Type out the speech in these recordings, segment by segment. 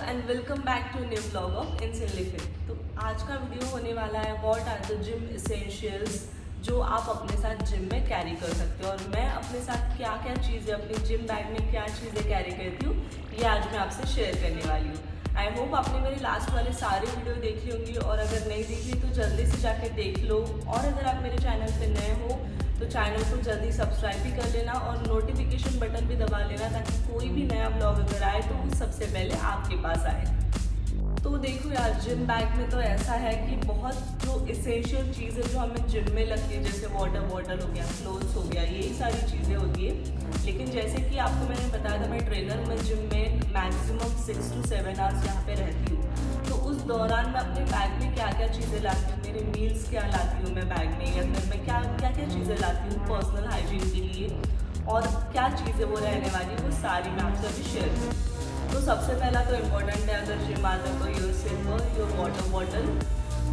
And welcome back to new blog of Insin living. तो आज का वीडियो होने वाला है what are the gym essentials जो आप अपने साथ जिम में कैरी कर सकते हो। और मैं अपने साथ क्या क्या चीज़ें अपनी जिम बैग में क्या चीज़ें कैरी करती हूँ ये आज मैं आपसे शेयर करने वाली हूँ। आई होप आपने मेरे लास्ट वाले सारे वीडियो देखी होंगी और अगर नहीं देखी तो जल्दी से जाकर देख लो। और अगर आप मेरे चैनल पर नए हो तो चैनल को जल्दी सब्सक्राइब भी कर लेना और नोटिफिकेशन बटन भी दबा लेना ताकि कोई भी नया ब्लॉग अगर आए तो वो सबसे पहले आपके पास आए। तो देखो यार, जिम बैग में तो ऐसा है कि बहुत जो इसेंशियल चीज़ें जो हमें जिम में लगती है जैसे वाटर बॉटल हो गया, क्लोथ्स हो गया, यही सारी चीज़ें होती है। लेकिन जैसे कि आपको मैंने बताया था मैं ट्रेनर में जिम में मैक्सिमम 6 to 7 आवर्स यहाँ पे रहती हूँ। तो उस दौरान मैं अपने बैग में क्या क्या चीज़ें लाती हूँ, मेरे मील्स क्या लाती हूँ मैं बैग में, या फिर मैं क्या क्या चीज़ें लाती हूँ पर्सनल हाइजीन के लिए और क्या चीज़ें वो रहने वाली है वो सारी मैं आपसे अभी शेयर करूँ। तो सबसे पहला तो इम्पोर्टेंट है अगर जिम आता है तो your silver your water bottle.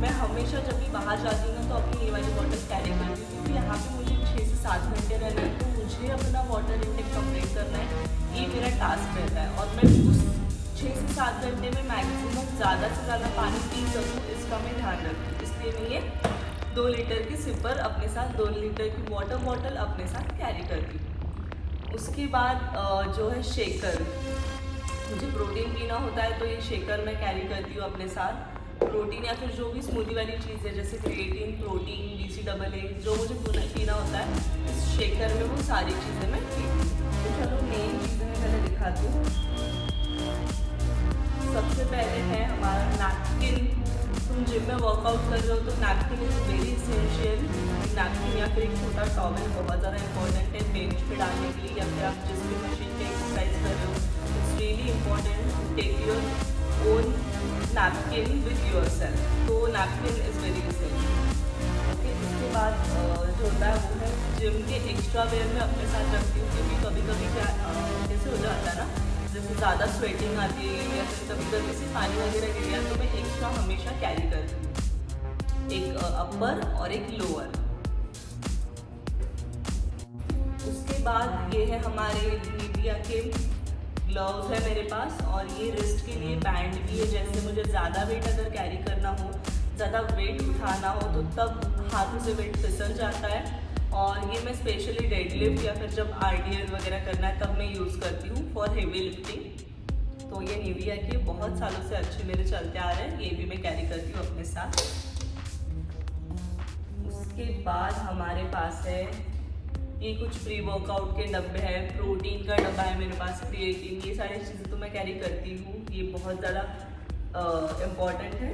मैं हमेशा जब भी बाहर जाती हूँ ना तो अपनी ये वाली बॉटल कैरी करती हूँ क्योंकि यहाँ पे मुझे 6 से 7 घंटे रहना है तो मुझे अपना वाटर इंटेक कंप्लीट करना है, ये मेरा टास्क रहता है। और मैं उस 6 से 7 घंटे में मैक्सिमम ज़्यादा से ज़्यादा पानी पी सकूँ इसका मैं ध्यान रखती हूँ। इसलिए मैं ये 2 लीटर की सिपर अपने साथ 2 लीटर की वाटर बॉटल अपने साथ कैरी करती हूँ। उसके बाद जो है शेकर, मुझे प्रोटीन पीना होता है तो ये शेकर मैं कैरी करती हूँ अपने साथ। प्रोटीन या फिर जो भी स्मूदी वाली चीज़ है जैसे क्रिएटिन, प्रोटीन, BCAA जो मुझे पीना होता है इस शेकर में वो सारी चीज़ें मैं पीती हूँ। तो चलो मेन चीज़ें मैं पहले दिखाती हूँ। सबसे पहले है हमारा नैपकिन। तुम जिम में वर्कआउट कर रहे हो तो napkin is very essential. Napkin या फिर एक छोटा टॉवल बहुत ज़्यादा इंपॉर्टेंट है बेंच पे डालने के लिए या फिर आप जिस भी मशीन पे एक्सरसाइज कर रहे हो। It's really important to take your own napkin with yourself. तो napkin is very essential. Okay, इसके बाद जो होता है वो है जिम के एक्स्ट्रा वेयर में अपने साथ रखती हूँ क्योंकि कभी कभी क्या जैसे हो जाता है ना, जैसे ज़्यादा स्वेटिंग आती है या फिर कभी कभी से पानी वगैरह गिर गया तो मैं एक्स्ट्रा हमेशा कैरी करती हूँ, एक अपर और एक लोअर। उसके बाद ये है हमारे निविया के ग्लव्स है मेरे पास और ये रिस्ट के लिए बैंड भी है। जैसे मुझे ज़्यादा वेट अगर कैरी करना हो, ज़्यादा वेट उठाना हो तो तब हाथों से वेट फिसल जाता है और ये मैं स्पेशली डेडलिफ्ट या फिर जब RDL वगैरह करना है तब मैं यूज़ करती हूँ फॉर हेवी लिफ्टिंग। तो ये निविया के बहुत सालों से अच्छे मेरे चलते आ रहे हैं, ये भी मैं कैरी करती हूँ अपने साथ। उसके बाद हमारे पास है ये कुछ प्री वर्कआउट के डब्बे हैं, प्रोटीन का डब्बा है मेरे पास, क्रिएटिन, ये सारी चीज़ें तो मैं कैरी करती हूँ, ये बहुत ज़्यादा इम्पॉर्टेंट है।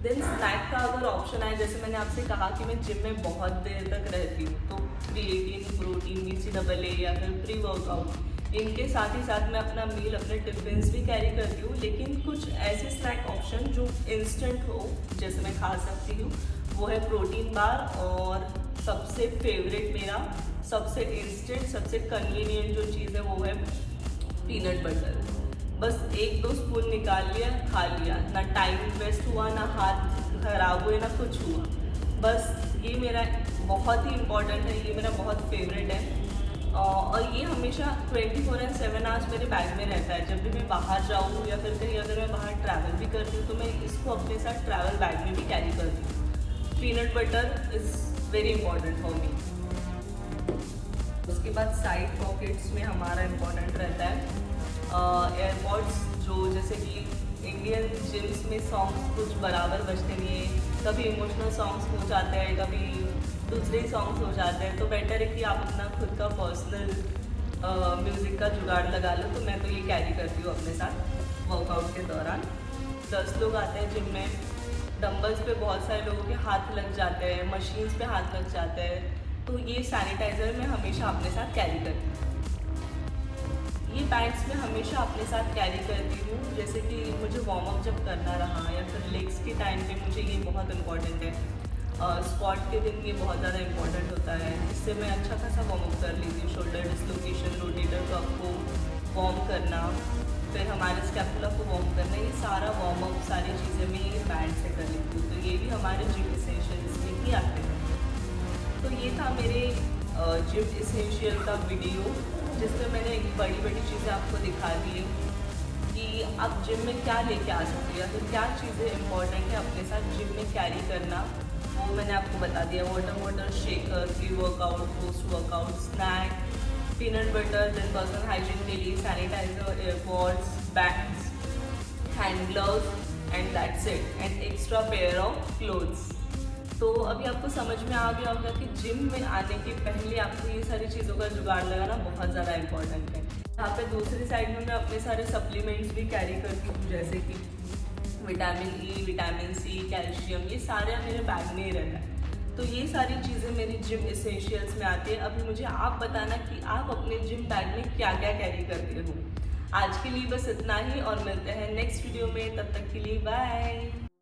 देन स्नैक का अगर ऑप्शन आए, जैसे मैंने आपसे कहा कि मैं जिम में बहुत देर तक रहती हूँ तो क्रिएटिन, प्रोटीन, BCAA या फिर प्री वर्कआउट, इनके साथ ही साथ मैं अपना मील अपने टिफिन्स भी कैरी करती हूँ। लेकिन कुछ ऐसे स्नैक ऑप्शन जो इंस्टेंट हो जैसे मैं खा सकती हूँ वो है प्रोटीन बार और सबसे फेवरेट मेरा सबसे इंस्टेंट सबसे कन्वीनियंट जो चीज़ है वो है पीनट बटर। बस 1-2 स्पून निकाल लिया, खा लिया, ना टाइम वेस्ट हुआ, ना हाथ खराब हुए, ना कुछ हुआ। बस ये मेरा बहुत ही इम्पॉर्टेंट है, ये मेरा बहुत फेवरेट है और ये हमेशा 24/7 आवर्स मेरे बैग में रहता है। जब भी मैं बाहर जाऊँ या फिर कहीं अगर मैं बाहर ट्रैवल भी करती हूँ तो मैं इसको अपने साथ ट्रैवल बैग में भी कैरी करती हूँ। Peanut butter is very important for me. उसके बाद साइड पॉकेट्स में हमारा इम्पॉर्टेंट रहता है एयरपॉड्स, जो जैसे कि इंडियन जिम्स में सॉन्ग्स कुछ बराबर बजते नहीं है, कभी इमोशनल सॉन्ग्स हो जाते हैं, कभी दूसरे सॉन्ग्स हो जाते हैं, तो बेटर है कि आप अपना खुद का पर्सनल म्यूज़िक का जुगाड़ लगा लो। तो मैं तो ये कैरी करती हूँ अपने साथ वर्कआउट के दौरान। 10 लोग आते हैं जिम में, डंबल्स पे बहुत सारे लोगों के हाथ लग जाते हैं, मशीन्स पे हाथ लग जाते हैं, तो ये सैनिटाइज़र मैं हमेशा अपने साथ कैरी करती हूँ। ये पैड्स मैं हमेशा अपने साथ कैरी करती हूँ, जैसे कि मुझे वार्म अप जब करना रहा या फिर लेग्स के टाइम पे मुझे ये बहुत इंपॉर्टेंट है। स्क्वाट के दिन ये बहुत ज़्यादा इंपॉर्टेंट होता है, इससे मैं अच्छा खासा वार्म अप कर लेती हूँ। शोल्डर डिस्लोकेशन, रोटेटर कफ को वार्म करना, फिर हमारे स्कैपुला को वार्म करना, ये सारा वार्म अप सारी चीज़ें मैं ये बैंड से कर लेती हूँ। तो ये भी हमारे जिम एसेंशियल्स में ही आते हैं। तो ये था मेरे जिम एसेंशियल का वीडियो जिसमें मैंने एक बड़ी बड़ी चीज़ें आपको दिखा दी है। कि आप जिम में क्या लेके आ सकते हो या फिर क्या चीज़ें इंपॉर्टेंट है अपने साथ जिम में कैरी करना, वो मैंने आपको बता दिया। Water shaker, pre workout, post workout, snack, peanut butter, then personal hygiene के लिए sanitizer, AirPods, bags, hand gloves and that's it, and extra pair of clothes. तो अभी आपको समझ में आ गया होगा कि जिम में आने के पहले आपको ये सारी चीज़ों का जुगाड़ लगाना बहुत ज़्यादा इंपॉर्टेंट है। यहाँ पे दूसरी साइड में मैं अपने सारे सप्लीमेंट्स भी कैरी करती हूँ, जैसे कि vitamin E, vitamin C, calcium, ये सारे मेरे बैग में ही रहता है। तो ये सारी चीज़ें मेरी जिम एसेंशियल्स में आती है। अभी मुझे आप बताना कि आप अपने जिम बैग में क्या क्या कैरी करते हो। आज के लिए बस इतना ही और मिलते हैं नेक्स्ट वीडियो में, तब तक के लिए बाय।